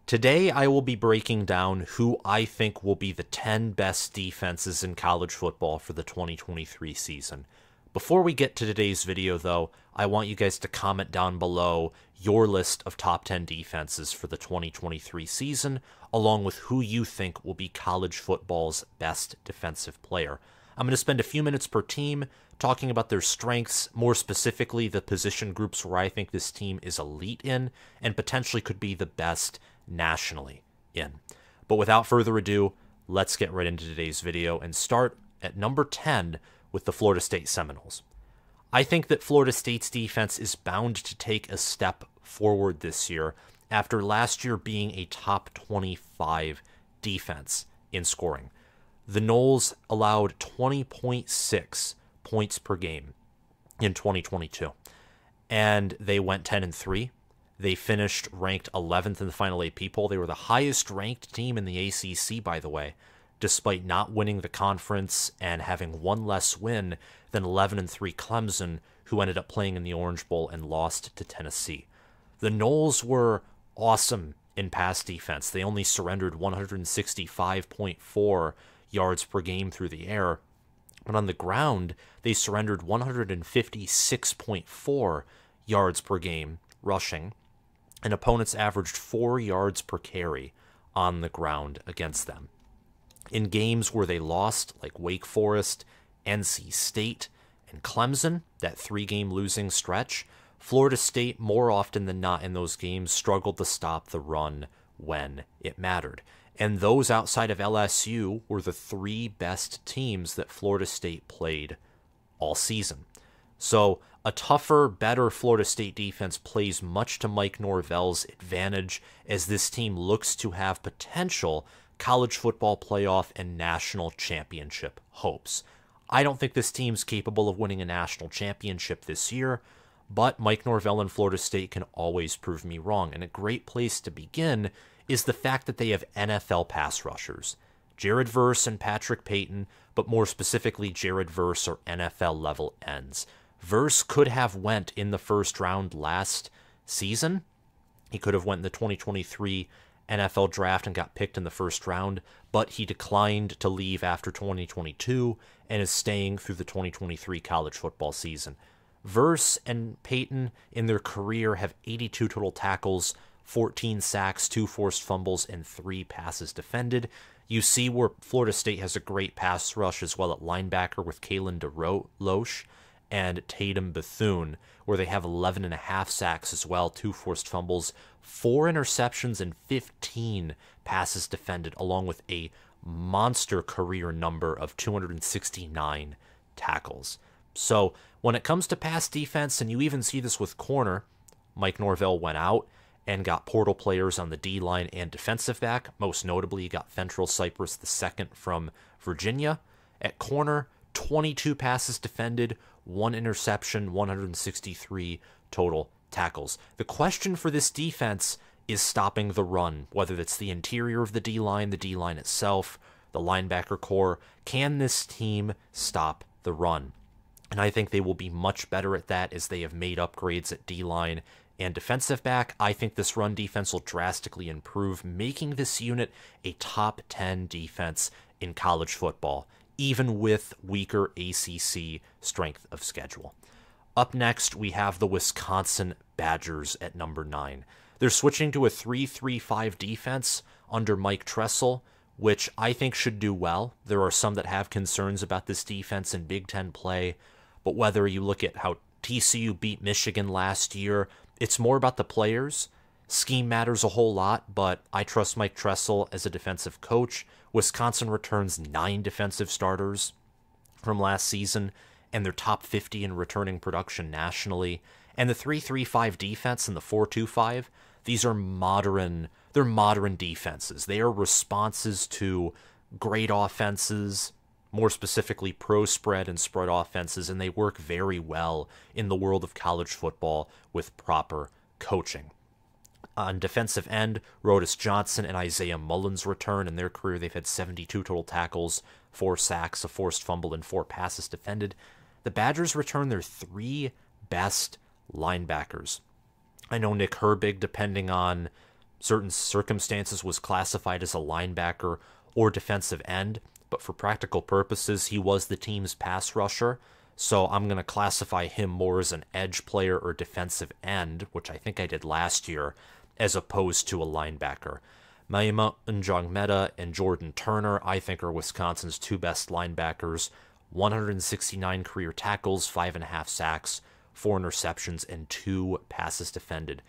Today, I will be breaking down who I think will be the 10 best defenses in college football for the 2023 season. Before we get to today's video, though, I want you guys to comment down below your list of top 10 defenses for the 2023 season, along with who you think will be college football's best defensive player. I'm going to spend a few minutes per team talking about their strengths, more specifically the position groups where I think this team is elite in and potentially could be the best nationally in. But without further ado, let's get right into today's video and start at number 10 with the Florida State Seminoles. I think that Florida State's defense is bound to take a step forward this year after last year being a top 25 defense in scoring. The Noles allowed 20.6 points per game in 2022, and they went 10-3. They finished ranked 11th in the final AP poll. They were the highest ranked team in the ACC, by the way, despite not winning the conference and having one less win than 11-3 Clemson, who ended up playing in the Orange Bowl and lost to Tennessee. The Noles were awesome in pass defense. They only surrendered 165.4 yards per game through the air, but on the ground, they surrendered 156.4 yards per game rushing, and opponents averaged 4 yards per carry on the ground against them. In games where they lost, like Wake Forest, NC State, and Clemson, that 3-game losing stretch, Florida State, more often than not in those games, struggled to stop the run when it mattered. And those outside of LSU were the 3 best teams that Florida State played all season. So a tougher, better Florida State defense plays much to Mike Norvell's advantage as this team looks to have potential college football playoff and national championship hopes. I don't think this team's capable of winning a national championship this year, but Mike Norvell and Florida State can always prove me wrong. And a great place to begin is the fact that they have NFL pass rushers. Jared Verse and Patrick Payton, but more specifically Jared Verse are NFL level ends. Verse could have went in the first round last season. He could have went in the 2023 NFL draft and got picked in the first round, but he declined to leave after 2022 and is staying through the 2023 college football season. Verse and Payton in their career have 82 total tackles, 14 sacks, 2 forced fumbles, and 3 passes defended. You see where Florida State has a great pass rush as well at linebacker with Kalen DeLoach and Tatum Bethune, where they have 11.5 sacks as well, 2 forced fumbles, 4 interceptions, and 15 passes defended, along with a monster career number of 269 tackles. So when it comes to pass defense, and you even see this with corner, Mike Norvell went out and got portal players on the D-line and defensive back. Most notably, he got Fentrell Cypress II from Virginia. At corner, 22 passes defended, 1 interception, 163 total tackles. The question for this defense is stopping the run, whether it's the interior of the D-line itself, the linebacker core. Can this team stop the run? And I think they will be much better at that as they have made upgrades at D-line and defensive back. I think this run defense will drastically improve, making this unit a top 10 defense in college football, even with weaker ACC strength of schedule. Up next, we have the Wisconsin Badgers at number 9. They're switching to a 3-3-5 defense under Mike Tressel, which I think should do well. There are some that have concerns about this defense in Big Ten play, but whether you look at how TCU beat Michigan last year, it's more about the players. Scheme matters a whole lot, but I trust Mike Tressel as a defensive coach. Wisconsin returns 9 defensive starters from last season, and they're top 50 in returning production nationally. And the 3-3-5 defense and the 4-2-5, these are modern defenses. They are responses to great offenses, more specifically pro spread and spread offenses, and they work very well in the world of college football with proper coaching. On defensive end, Rodis Johnson and Isaiah Mullins return. In their career, they've had 72 total tackles, 4 sacks, a forced fumble, and 4 passes defended. The Badgers return their 3 best linebackers. I know Nick Herbig, depending on certain circumstances was classified as a linebacker or defensive end, but for practical purposes, he was the team's pass rusher. So I'm going to classify him more as an edge player or defensive end, which I think I did last year, as opposed to a linebacker. Maima Njongmeta and Jordan Turner, I think, are Wisconsin's two best linebackers. 169 career tackles, 5.5 sacks, 4 interceptions, and 2 passes defended.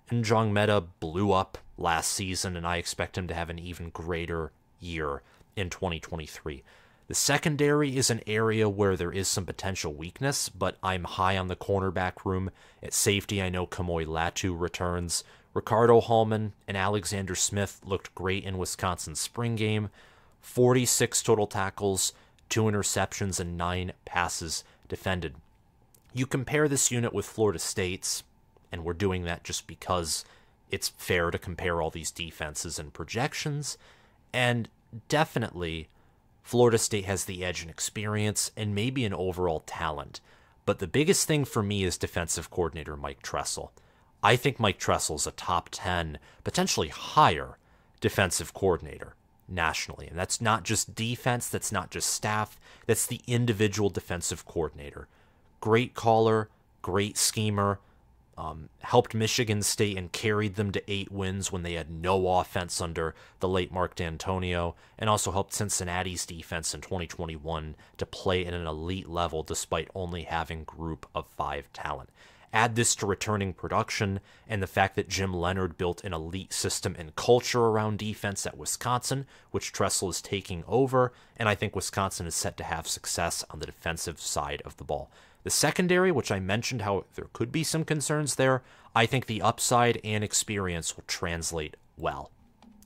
Njongmeta blew up last season, and I expect him to have an even greater year in 2023. The secondary is an area where there is some potential weakness, but I'm high on the cornerback room. At safety, I know Kamoy Latu returns. Ricardo Hallman and Alexander Smith looked great in Wisconsin's spring game. 46 total tackles, 2 interceptions, and 9 passes defended. You compare this unit with Florida State's, and we're doing that just because it's fair to compare all these defenses and projections, and definitely Florida State has the edge in experience and maybe an overall talent. But the biggest thing for me is defensive coordinator Mike Tressel. I think Mike Tressel is a top 10, potentially higher defensive coordinator nationally. And that's not just defense, that's not just staff, that's the individual defensive coordinator. Great caller, great schemer, helped Michigan State and carried them to 8 wins when they had no offense under the late Mark D'Antonio, and also helped Cincinnati's defense in 2021 to play at an elite level despite only having group of 5 talent. Add this to returning production and the fact that Jim Leonard built an elite system and culture around defense at Wisconsin, which Tressel is taking over, and I think Wisconsin is set to have success on the defensive side of the ball. The secondary, which I mentioned how there could be some concerns there, I think the upside and experience will translate well.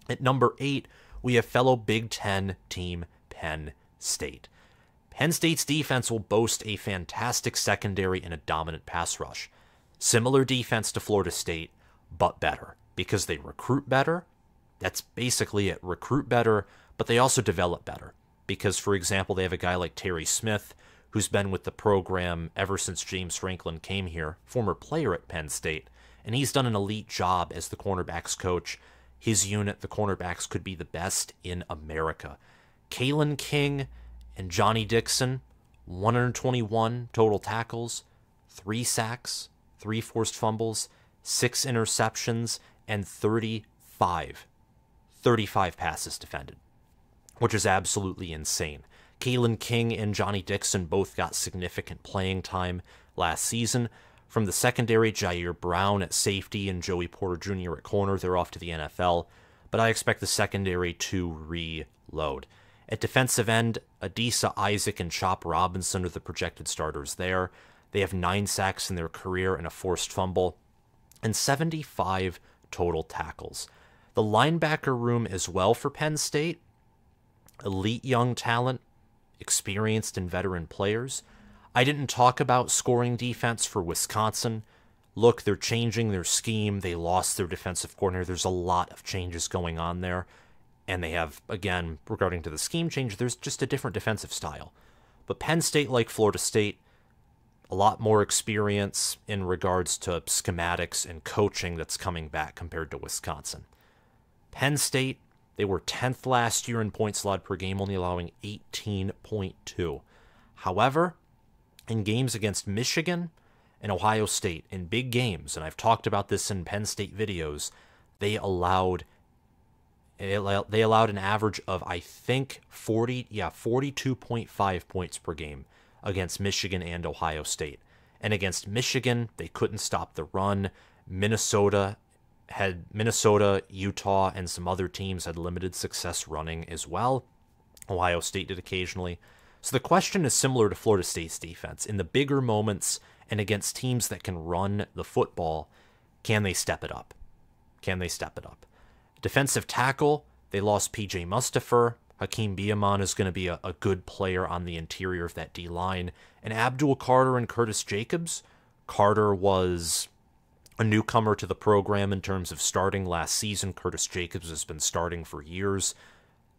At number 8, we have fellow Big Ten team Penn State. Penn State's defense will boast a fantastic secondary and a dominant pass rush. Similar defense to Florida State, but better, because they recruit better. That's basically it, recruit better, but they also develop better. Because, for example, they have a guy like Terry Smith, who's been with the program ever since James Franklin came here, former player at Penn State, and he's done an elite job as the cornerbacks coach. His unit, the cornerbacks, could be the best in America. Kalen King and Johnny Dixon, 121 total tackles, 3 sacks, 3 forced fumbles, 6 interceptions, and 35 passes defended, which is absolutely insane. Kalen King and Johnny Dixon both got significant playing time last season. From the secondary, Jair Brown at safety and Joey Porter Jr. at corner, they're off to the NFL, but I expect the secondary to reload. At defensive end, Adisa Isaac and Chop Robinson are the projected starters there. They have 9 sacks in their career and a forced fumble, and 75 total tackles. The linebacker room as well for Penn State, elite young talent, experienced and veteran players. I didn't talk about scoring defense for Wisconsin. Look, they're changing their scheme. They lost their defensive coordinator. There's a lot of changes going on there. And they have, again, regarding to the scheme change, there's just a different defensive style. But Penn State, like Florida State, a lot more experience in regards to schematics and coaching that's coming back compared to Wisconsin. Penn State, they were 10th last year in points allowed per game, only allowing 18.2. However, in games against Michigan and Ohio State, in big games, and I've talked about this in Penn State videos, they allowed an average of, I think, 42.5 points per game against Michigan and Ohio State. And against Michigan, they couldn't stop the run. Minnesota, Utah, and some other teams had limited success running as well. Ohio State did occasionally. So the question is similar to Florida State's defense. In the bigger moments and against teams that can run the football, can they step it up? Can they step it up? Defensive tackle, they lost P.J. Mustipher. Hakeem Biaman is going to be a good player on the interior of that D-line. And Abdul Carter and Curtis Jacobs. Carter was a newcomer to the program in terms of starting last season. Curtis Jacobs has been starting for years.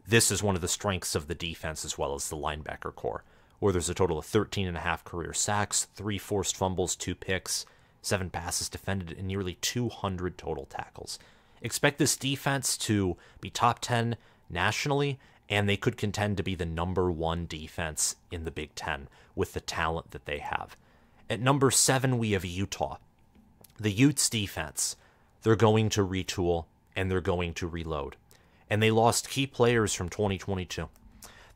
This is one of the strengths of the defense as well as the linebacker core, where there's a total of 13.5 career sacks, 3 forced fumbles, 2 picks, 7 passes defended, and nearly 200 total tackles. Expect this defense to be top 10 nationally, and they could contend to be the number 1 defense in the Big Ten with the talent that they have. At number 7, we have Utah. The Utes defense, they're going to retool and they're going to reload. And they lost key players from 2022.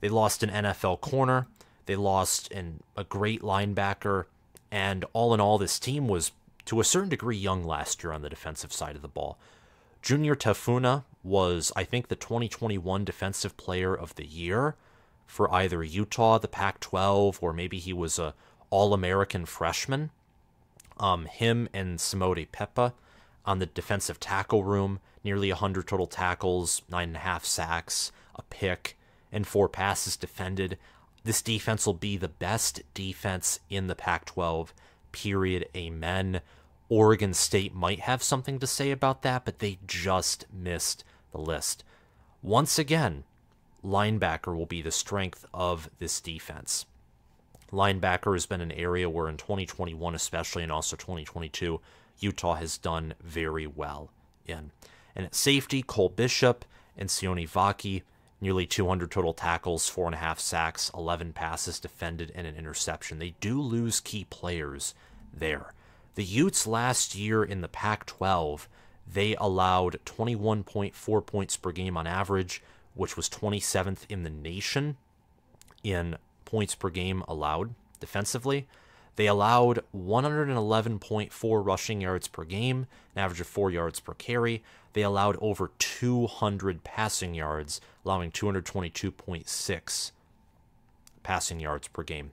They lost an NFL corner, they lost a great linebacker, and all in all, this team was, to a certain degree, young last year on the defensive side of the ball. Junior Tafuna was, I think, the 2021 Defensive Player of the Year for either Utah, the Pac-12, or maybe he was a All-American freshman. Him and Simone Pepa on the defensive tackle room, nearly 100 total tackles, 9.5 sacks, a pick, and 4 passes defended. This defense will be the best defense in the Pac-12, period, amen. Oregon State might have something to say about that, but they just missed the list. Once again, linebacker will be the strength of this defense. Linebacker has been an area where in 2021 especially, and also 2022, Utah has done very well in. And at safety, Cole Bishop and Sione Vaki, nearly 200 total tackles, 4.5 sacks, 11 passes defended, and an interception. They do lose key players there. The Utes last year in the Pac-12, they allowed 21.4 points per game on average, which was 27th in the nation in points per game allowed defensively. They allowed 111.4 rushing yards per game, an average of 4 yards per carry. They allowed over 200 passing yards, allowing 222.6 passing yards per game,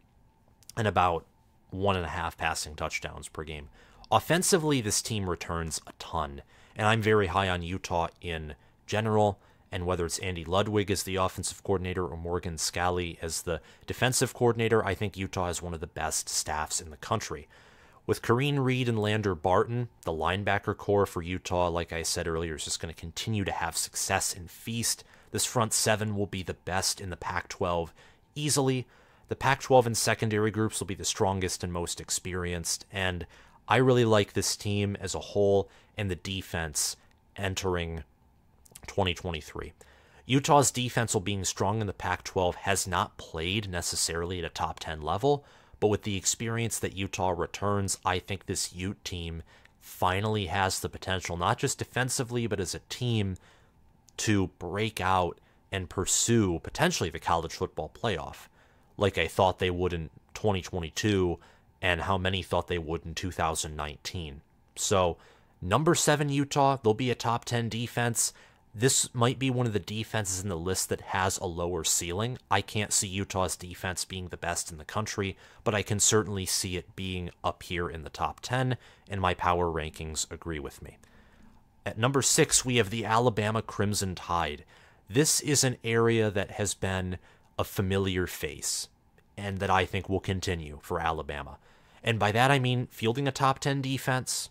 and about 1.5 passing touchdowns per game. Offensively, this team returns a ton, and I'm very high on Utah in general, and whether it's Andy Ludwig as the offensive coordinator or Morgan Scalley as the defensive coordinator, I think Utah is one of the best staffs in the country. With Kareen Reed and Lander Barton, the linebacker core for Utah, like I said earlier, is just going to continue to have success and feast. This front seven will be the best in the Pac-12 easily. The Pac-12 and secondary groups will be the strongest and most experienced, and I really like this team as a whole and the defense entering 2023. Utah's defense, while being strong in the Pac-12, has not played necessarily at a top 10 level, but with the experience that Utah returns, I think this Ute team finally has the potential, not just defensively, but as a team, to break out and pursue potentially the college football playoff, like I thought they would in 2022 and how many thought they would in 2019. So, number 7 Utah, they'll be a top 10 defense. This might be one of the defenses in the list that has a lower ceiling. I can't see Utah's defense being the best in the country, but I can certainly see it being up here in the top 10, and my power rankings agree with me. At number 6, we have the Alabama Crimson Tide. This is an area that has been a familiar face, and that I think will continue for Alabama. And by that I mean fielding a top 10 defense,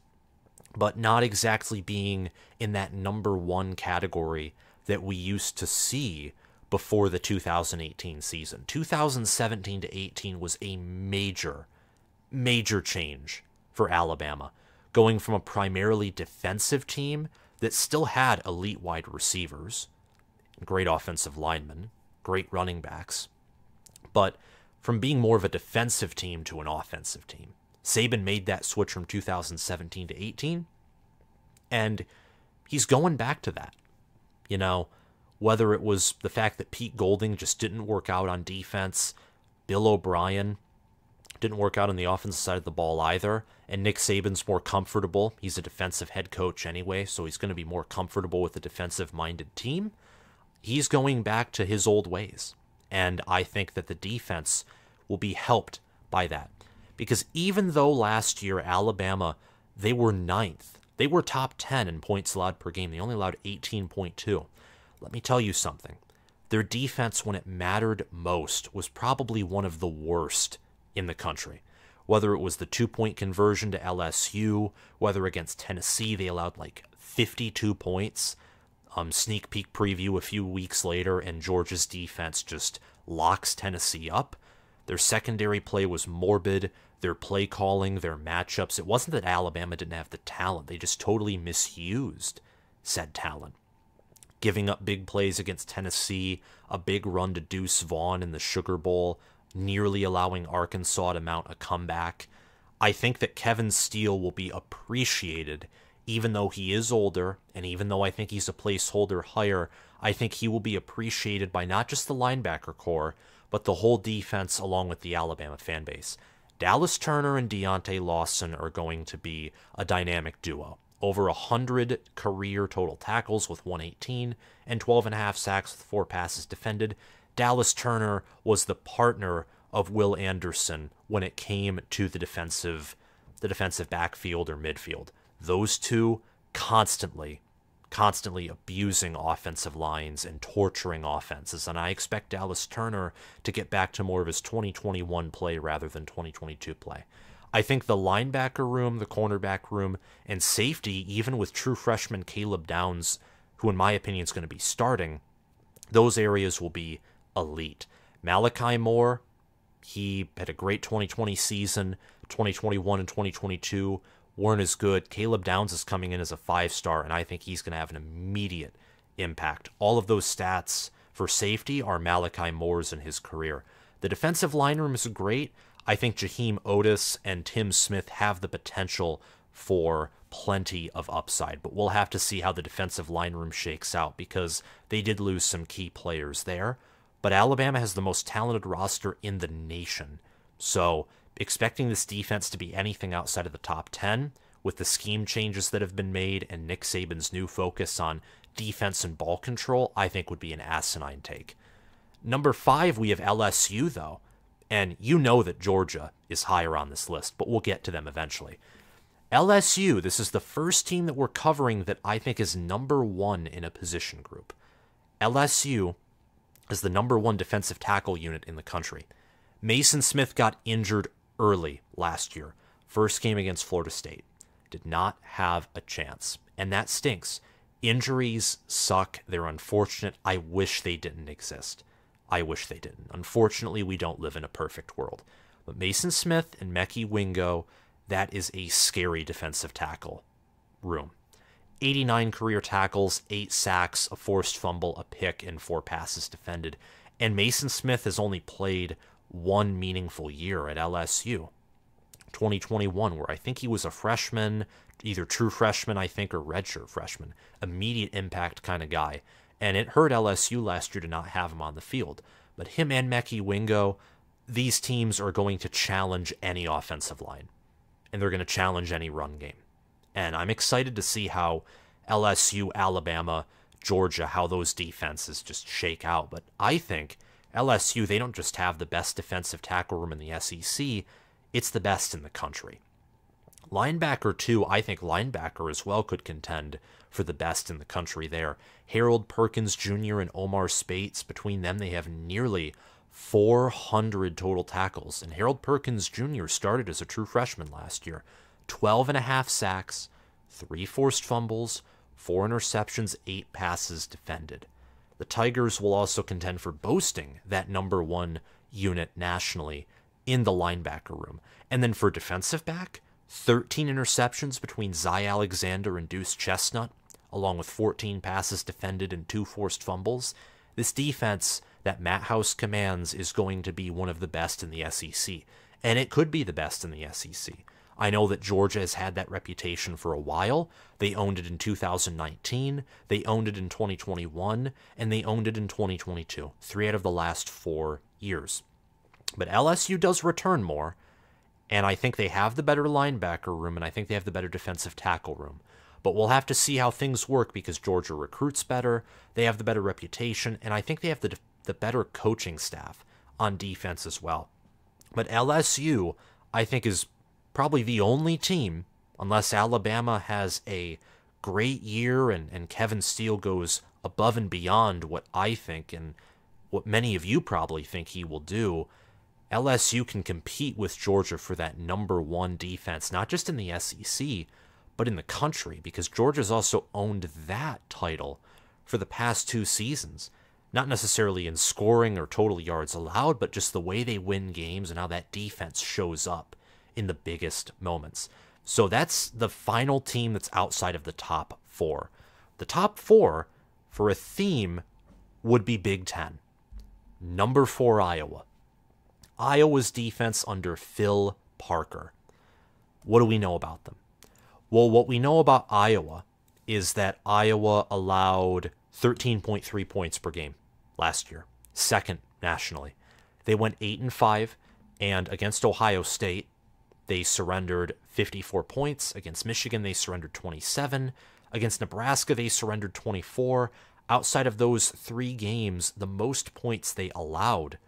but not exactly being in that number 1 category that we used to see before the 2018 season. 2017 to 18 was a major, major change for Alabama, going from a primarily defensive team that still had elite wide receivers, great offensive linemen, great running backs, but from being more of a defensive team to an offensive team. Saban made that switch from 2017 to 18, and he's going back to that. You know, whether it was the fact that Pete Golding just didn't work out on defense, Bill O'Brien didn't work out on the offensive side of the ball either, and Nick Saban's more comfortable. He's a defensive head coach anyway, so he's going to be more comfortable with a defensive-minded team. He's going back to his old ways, and I think that the defense will be helped by that. Because even though last year Alabama, they were 9th, they were top 10 in points allowed per game. They only allowed 18.2. Let me tell you something. Their defense, when it mattered most, was probably one of the worst in the country. Whether it was the 2-point conversion to LSU, whether against Tennessee they allowed like 52 points. Sneak peek preview a few weeks later, and Georgia's defense just locks Tennessee up. Their secondary play was morbid. Their play calling, their matchups. It wasn't that Alabama didn't have the talent. They just totally misused said talent. Giving up big plays against Tennessee, a big run to Deuce Vaughn in the Sugar Bowl, nearly allowing Arkansas to mount a comeback. I think that Kevin Steele will be appreciated, even though he is older, and even though I think he's a placeholder higher. I think he will be appreciated by not just the linebacker core, but the whole defense along with the Alabama fan base. Dallas Turner and Deontay Lawson are going to be a dynamic duo. Over 100 career total tackles with 118 and 12.5 sacks with 4 passes defended. Dallas Turner was the partner of Will Anderson when it came to the defensive backfield or midfield. Those two constantly abusing offensive lines and torturing offenses, and I expect Dallas Turner to get back to more of his 2021 play rather than 2022 play. I think the linebacker room, the cornerback room, and safety, even with true freshman Caleb Downs, who in my opinion is going to be starting, those areas will be elite. Malachi Moore, he had a great 2020 season. 2021 and 2022 weren't as good. Caleb Downs is coming in as a 5-star, and I think he's going to have an immediate impact. All of those stats for safety are Malachi Moore's in his career. The defensive line room is great. I think Jaheim Otis and Tim Smith have the potential for plenty of upside, but we'll have to see how the defensive line room shakes out because they did lose some key players there. But Alabama has the most talented roster in the nation. So expecting this defense to be anything outside of the top 10 with the scheme changes that have been made and Nick Saban's new focus on defense and ball control, I think would be an asinine take. Number 5, we have LSU, though. And you know that Georgia is higher on this list, but we'll get to them eventually. LSU, this is the first team that we're covering that I think is number 1 in a position group. LSU is the number 1 defensive tackle unit in the country. Mason Smith got injured early last year. First game against Florida State. Did not have a chance. And that stinks. Injuries suck. They're unfortunate. I wish they didn't exist. I wish they didn't. Unfortunately, we don't live in a perfect world. But Mason Smith and Mekhi Wingo, that is a scary defensive tackle room. 89 career tackles, 8 sacks, a forced fumble, a pick, and 4 passes defended. And Mason Smith has only played 1 meaningful year at LSU. 2021, where I think he was a freshman, either true freshman, I think, or redshirt freshman. Immediate impact kind of guy. And it hurt LSU last year to not have him on the field. But him and Mekhi Wingo, these teams are going to challenge any offensive line. And they're going to challenge any run game. And I'm excited to see how LSU, Alabama, Georgia, how those defenses just shake out. But I think LSU, they don't just have the best defensive tackle room in the SEC, it's the best in the country. Linebacker, too, I think linebacker as well could contend for the best in the country there. Harold Perkins Jr. and Omar Spates, between them they have nearly 400 total tackles. And Harold Perkins Jr. started as a true freshman last year. 12.5 sacks, 3 forced fumbles, 4 interceptions, 8 passes defended. The Tigers will also contend for boasting that number 1 unit nationally in the linebacker room. And then for defensive back, 13 interceptions between Zy Alexander and Deuce Chestnut, along with 14 passes defended and 2 forced fumbles. This defense that Matt House commands is going to be one of the best in the SEC, and it could be the best in the SEC. I know that Georgia has had that reputation for a while. They owned it in 2019, they owned it in 2021, and they owned it in 2022, 3 out of the last 4 years. But LSU does return more, and I think they have the better linebacker room, and I think they have the better defensive tackle room. But we'll have to see how things work because Georgia recruits better, they have the better reputation, and I think they have the better coaching staff on defense as well. But LSU, I think, is probably the only team, unless Alabama has a great year and Kevin Steele goes above and beyond what I think and what many of you probably think he will do. LSU can compete with Georgia for that number 1 defense, not just in the SEC, but in the country, because Georgia's also owned that title for the past 2 seasons. Not necessarily in scoring or total yards allowed, but just the way they win games and how that defense shows up in the biggest moments. So that's the final team that's outside of the top 4. The top 4 for a theme would be Big Ten. Number 4, Iowa. Iowa's defense under Phil Parker. What do we know about them? Well, what we know about Iowa is that Iowa allowed 13.3 points per game last year, second nationally. They went 8-5, and against Ohio State, they surrendered 54 points. Against Michigan, they surrendered 27. Against Nebraska, they surrendered 24. Outside of those 3 games, the most points they allowed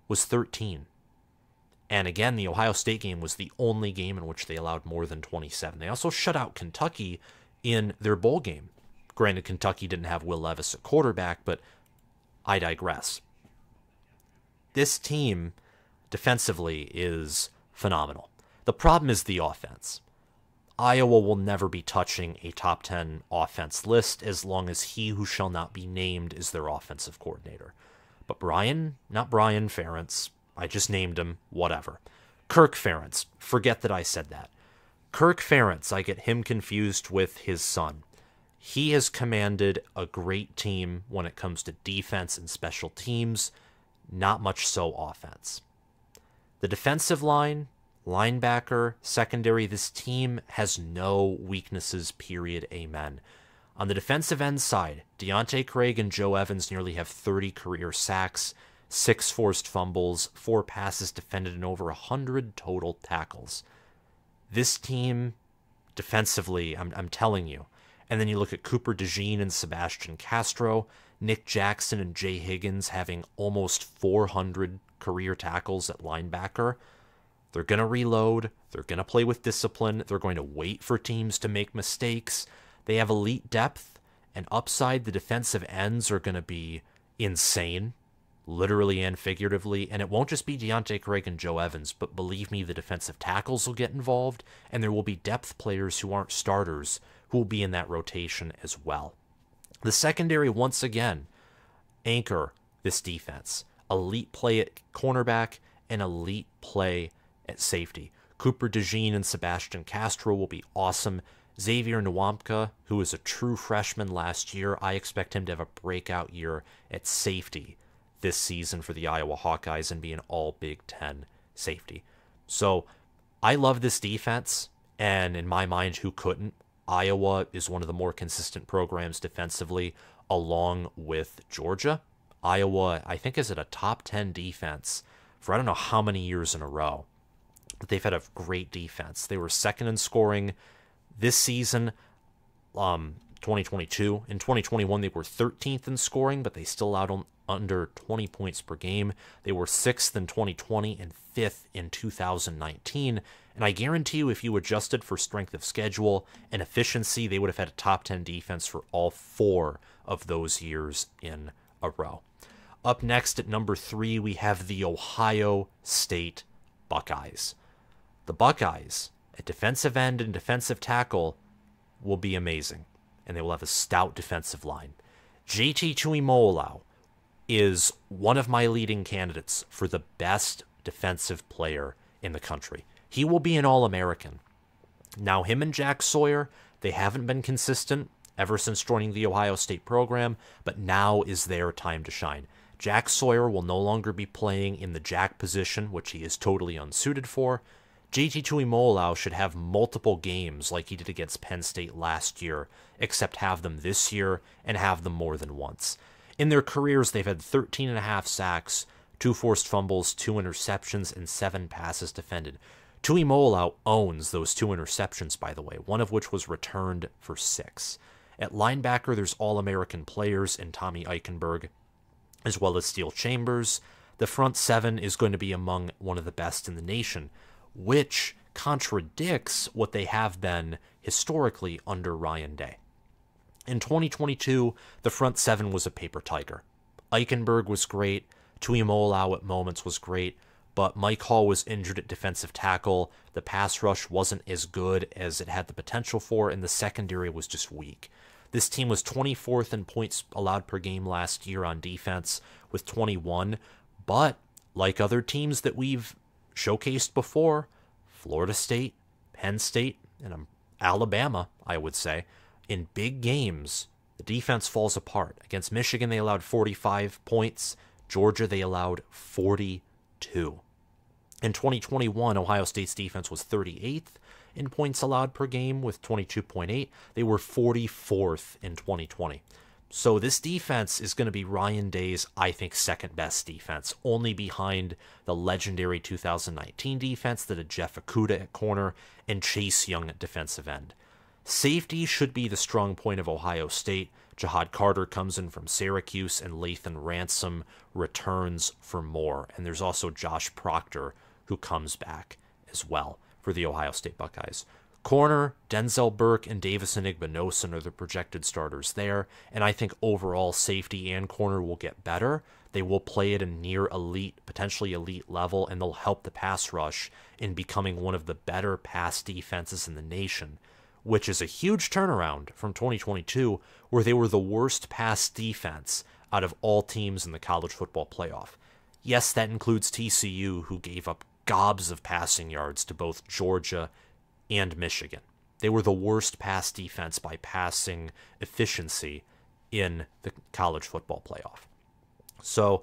was 13. And again, the Ohio State game was the only game in which they allowed more than 27. They also shut out Kentucky in their bowl game. Granted, Kentucky didn't have Will Levis at quarterback, but I digress. This team defensively is phenomenal. The problem is the offense. Iowa will never be touching a top 10 offense list as long as he who shall not be named is their offensive coordinator. But not Brian Ferentz, I just named him, whatever. Kirk Ferentz, forget that I said that. Kirk Ferentz, I get him confused with his son. He has commanded a great team when it comes to defense and special teams, not much so offense. The defensive line, linebacker, secondary, this team has no weaknesses, period, amen. On the defensive end side, Deontay Craig and Joe Evans nearly have 30 career sacks, 6 forced fumbles, 4 passes defended, and over 100 total tackles. This team, defensively, I'm telling you. And then you look at Cooper DeJean and Sebastian Castro, Nick Jackson and Jay Higgins having almost 400 career tackles at linebacker. They're going to reload. They're going to play with discipline. They're going to wait for teams to make mistakes. They have elite depth and upside. The defensive ends are going to be insane, literally and figuratively. And it won't just be Deontay Craig and Joe Evans, but believe me, the defensive tackles will get involved, and there will be depth players who aren't starters who will be in that rotation as well. The secondary, once again, anchor this defense. Elite play at cornerback and elite play at safety. Cooper DeJean and Sebastian Castro will be awesome. Xavier Nwamka, who was a true freshman last year, I expect him to have a breakout year at safety this season for the Iowa Hawkeyes and be an all Big Ten safety. So I love this defense, and in my mind, who couldn't? Iowa is one of the more consistent programs defensively, along with Georgia. Iowa, I think, is at a top 10 defense for I don't know how many years in a row. But they've had a great defense. They were second in scoring this season, 2022. In 2021, they were 13th in scoring, but they still allowed under 20 points per game. They were 6th in 2020 and 5th in 2019. And I guarantee you, if you adjusted for strength of schedule and efficiency, they would have had a top 10 defense for all 4 of those years in a row. Up next at number 3, we have the Ohio State Buckeyes. The Buckeyes, at defensive end and defensive tackle, will be amazing, and they will have a stout defensive line. JT Tuimoloau is one of my leading candidates for the best defensive player in the country. He will be an All-American. Now, him and Jack Sawyer, they haven't been consistent ever since joining the Ohio State program, but now is their time to shine. Jack Sawyer will no longer be playing in the jack position, which he is totally unsuited for. JT Tuimoloau should have multiple games like he did against Penn State last year, except have them this year and have them more than once. In their careers, they've had 13.5 sacks, 2 forced fumbles, 2 interceptions, and 7 passes defended. Tuimoloau owns those 2 interceptions, by the way, one of which was returned for 6. At linebacker, there's All-American players in Tommy Eichenberg, as well as Steel Chambers. The front 7 is going to be among one of the best in the nation, which contradicts what they have been historically under Ryan Day. In 2022, the front 7 was a paper tiger. Eichenberg was great, Tuimoloau at moments was great, but Mike Hall was injured at defensive tackle. The pass rush wasn't as good as it had the potential for, and the secondary was just weak. This team was 24th in points allowed per game last year on defense with 21, but like other teams that we've showcased before, Florida State, Penn State, and Alabama, I would say, in big games, The defense falls apart. Against Michigan, they allowed 45 points. Georgia, they allowed 42. In 2021, Ohio State's defense was 38th in points allowed per game with 22.8. They were 44th in 2020. So this defense is going to be Ryan Day's, I think, second best defense, only behind the legendary 2019 defense that had Jeff Okudah at corner and Chase Young at defensive end. Safety should be the strong point of Ohio State. Jahad Carter comes in from Syracuse, and Lathan Ransom returns for more. And there's also Josh Proctor, who comes back as well for the Ohio State Buckeyes. Corner, Denzel Burke and Davis Igbinosun are the projected starters there, and I think overall safety and corner will get better. They will play at a near elite, potentially elite level, and they'll help the pass rush in becoming one of the better pass defenses in the nation, which is a huge turnaround from 2022, where they were the worst pass defense out of all teams in the college football playoff. Yes, that includes TCU, who gave up gobs of passing yards to both Georgia and Michigan. They were the worst pass defense by passing efficiency in the college football playoff. So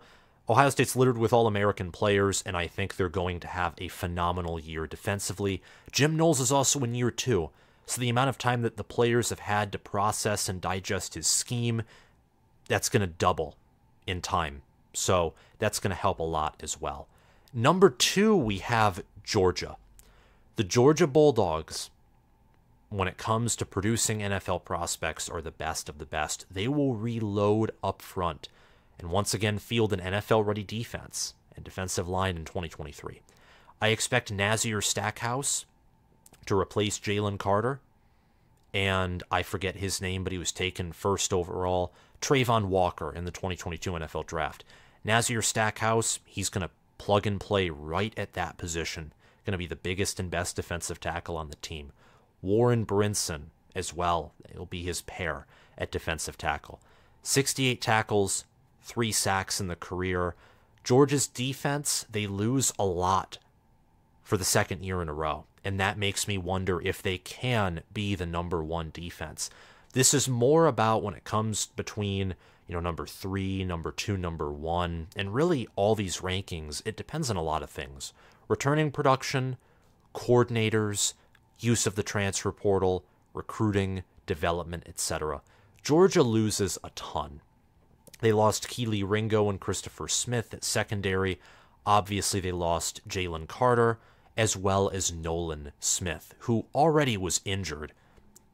Ohio State's littered with All-American players, and I think they're going to have a phenomenal year defensively. Jim Knowles is also in year 2, so the amount of time that the players have had to process and digest his scheme, that's going to double in time. So that's going to help a lot as well. Number 2, we have Georgia. The Georgia Bulldogs, when it comes to producing NFL prospects, are the best of the best. They will reload up front and once again field an NFL-ready defense and defensive line in 2023. I expect Nazir Stackhouse to replace Jalen Carter, and I forget his name, but he was taken first overall, Trayvon Walker, in the 2022 NFL Draft. Nazir Stackhouse, he's going to plug and play right at that position. Going to be the biggest and best defensive tackle on the team. Warren Brinson as well. It'll be his pair at defensive tackle. 68 tackles, 3 sacks in the career. Georgia's defense, they lose a lot for the second year in a row, and that makes me wonder if they can be the number 1 defense. This is more about when it comes between, number 3, number 2, number 1, and really all these rankings, it depends on a lot of things. Returning production, coordinators, use of the transfer portal, recruiting, development, etc. Georgia loses a ton. They lost Keely Ringo and Christopher Smith at secondary. Obviously, they lost Jalen Carter, as well as Nolan Smith, who already was injured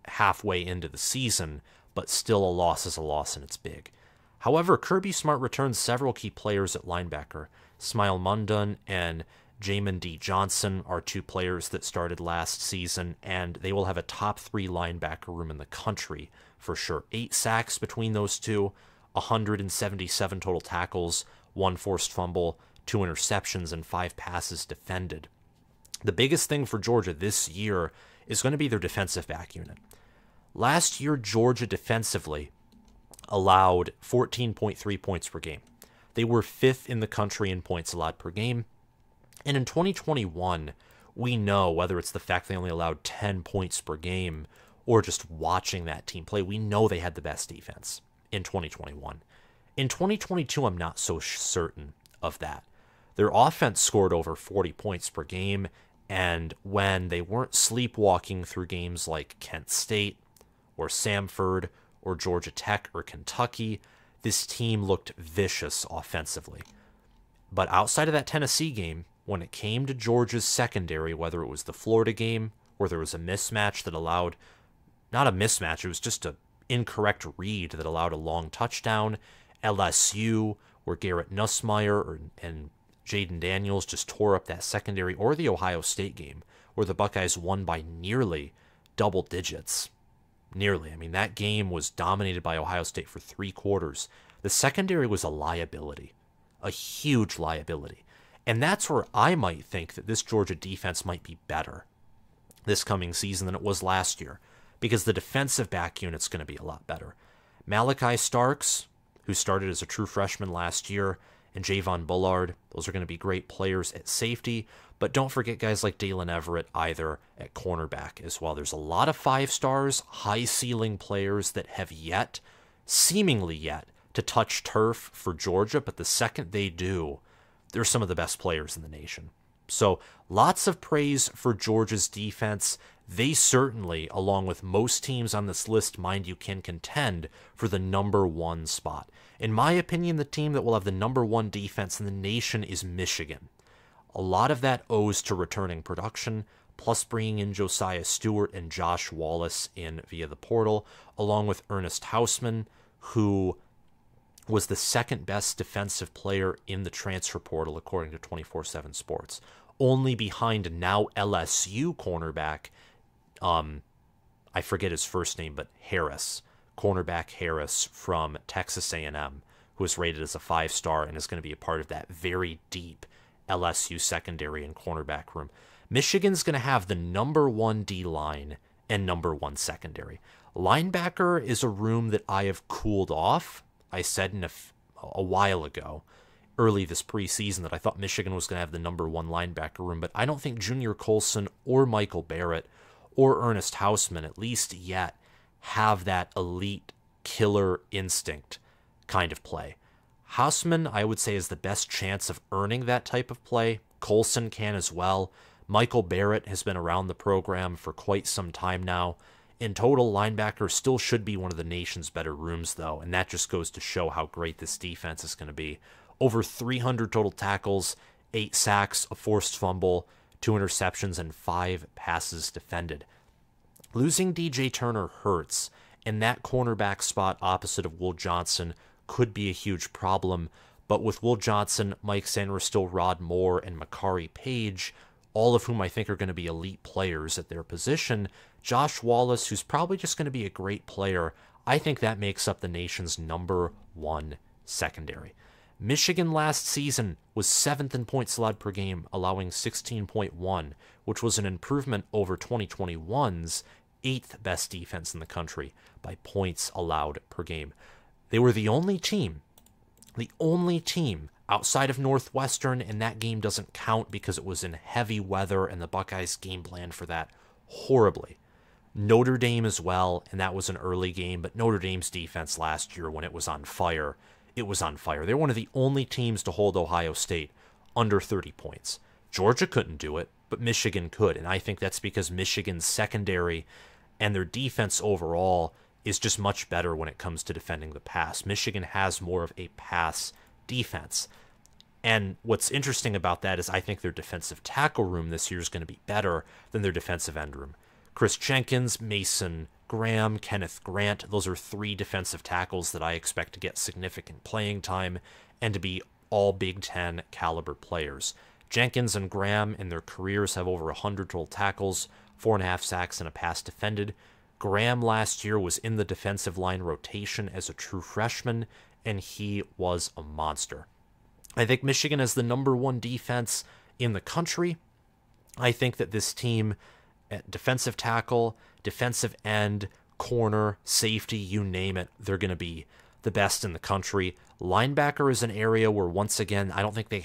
halfway into the season, but still a loss is a loss and it's big. However, Kirby Smart returns several key players at linebacker. Smile Mundun and Jamin D. Johnson are 2 players that started last season, and they will have a top 3 linebacker room in the country for sure. 8 sacks between those two, 177 total tackles, 1 forced fumble, 2 interceptions, and 5 passes defended. The biggest thing for Georgia this year is going to be their defensive back unit. Last year, Georgia defensively allowed 14.3 points per game. They were 5th in the country in points allowed per game. And in 2021, we know, whether it's the fact they only allowed 10 points per game or just watching that team play, we know they had the best defense in 2021. In 2022, I'm not so certain of that. Their offense scored over 40 points per game, and when they weren't sleepwalking through games like Kent State or Samford or Georgia Tech or Kentucky, this team looked vicious offensively. But outside of that Tennessee game, when it came to Georgia's secondary, whether it was the Florida game or there was a mismatch that allowed, not a mismatch, it was just an incorrect read that allowed a long touchdown, LSU, where Garrett Nussmeier and Jaden Daniels just tore up that secondary, or the Ohio State game, where the Buckeyes won by nearly double digits. Nearly. I mean, that game was dominated by Ohio State for 3 quarters. The secondary was a liability, a huge liability. And that's where I might think that this Georgia defense might be better this coming season than it was last year, because the defensive back unit's going to be a lot better. Malachi Starks, who started as a true freshman last year, and Javon Bullard, those are going to be great players at safety, but don't forget guys like Dalen Everett either at cornerback as well. There's a lot of 5 stars, high ceiling players that have yet seemingly yet, to touch turf for Georgia, but the second they do, they're some of the best players in the nation. So lots of praise for Georgia's defense. They certainly, along with most teams on this list, mind you, can contend for the #1 spot. In my opinion, the team that will have the #1 defense in the nation is Michigan. A lot of that owes to returning production, plus bringing in Josiah Stewart and Josh Wallace in via the portal, along with Ernest Hausman, who was the second best defensive player in the transfer portal, according to 24/7 Sports. Only behind now LSU cornerback, I forget his first name, but cornerback Harris from Texas A&M, who was rated as a 5-star and is going to be a part of that very deep LSU secondary and cornerback room. Michigan's going to have the #1 D-line and #1 secondary. Linebacker is a room that I have cooled off. I said a while ago, early this preseason, that I thought Michigan was going to have the #1 linebacker room, but I don't think Junior Colson or Michael Barrett or Ernest Hausman, at least yet, have that elite killer instinct kind of play. Hausman, I would say, is the best chance of earning that type of play. Colson can as well. Michael Barrett has been around the program for quite some time now. In total, linebacker still should be one of the nation's better rooms, though, and that just goes to show how great this defense is going to be. Over 300 total tackles, 8 sacks, a forced fumble, 2 interceptions, and 5 passes defended. Losing DJ Turner hurts, and that cornerback spot opposite of Will Johnson could be a huge problem, but with Will Johnson, Mike Sanderstill, Rod Moore, and Makari Page, all of whom I think are going to be elite players at their position, Josh Wallace, who's probably just going to be a great player, I think that makes up the nation's #1 secondary. Michigan last season was 7th in points allowed per game, allowing 16.1, which was an improvement over 2021's 8th best defense in the country by points allowed per game. They were the only team outside of Northwestern, and that game doesn't count because it was in heavy weather and the Buckeyes game planned for that horribly. Notre Dame as well, and that was an early game, but Notre Dame's defense last year, when it was on fire, it was on fire. They're one of the only teams to hold Ohio State under 30 points. Georgia couldn't do it, but Michigan could, and I think that's because Michigan's secondary and their defense overall is just much better when it comes to defending the pass. Michigan has more of a pass defense. And what's interesting about that is I think their defensive tackle room this year is going to be better than their defensive end room. Chris Jenkins, Mason Graham, Kenneth Grant, those are 3 defensive tackles that I expect to get significant playing time and to be all Big Ten caliber players. Jenkins and Graham in their careers have over 100 total tackles, 4.5 sacks, and a pass defended. Graham last year was in the defensive line rotation as a true freshman, and he was a monster. I think Michigan has the #1 defense in the country. I think that this team at defensive tackle, defensive end, corner, safety, you name it, they're going to be the best in the country. Linebacker is an area where, once again, I don't think they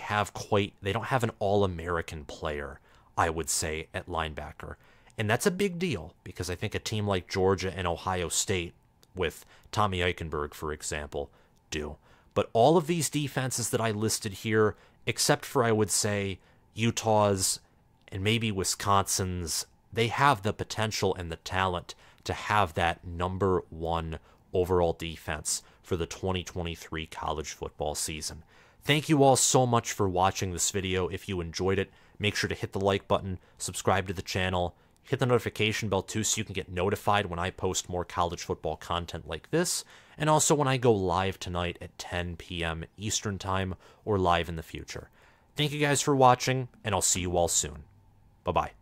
don't have an all-American player, I would say, at linebacker. And that's a big deal because I think a team like Georgia and Ohio State, with Tommy Eichenberg, for example, do. But all of these defenses that I listed here, except for, I would say, Utah's and maybe Wisconsin's, they have the potential and the talent to have that #1 overall defense for the 2023 college football season. Thank you all so much for watching this video. If you enjoyed it, make sure to hit the like button, subscribe to the channel, hit the notification bell too so you can get notified when I post more college football content like this, and also when I go live tonight at 10 p.m. Eastern Time or live in the future. Thank you guys for watching, and I'll see you all soon. Bye-bye.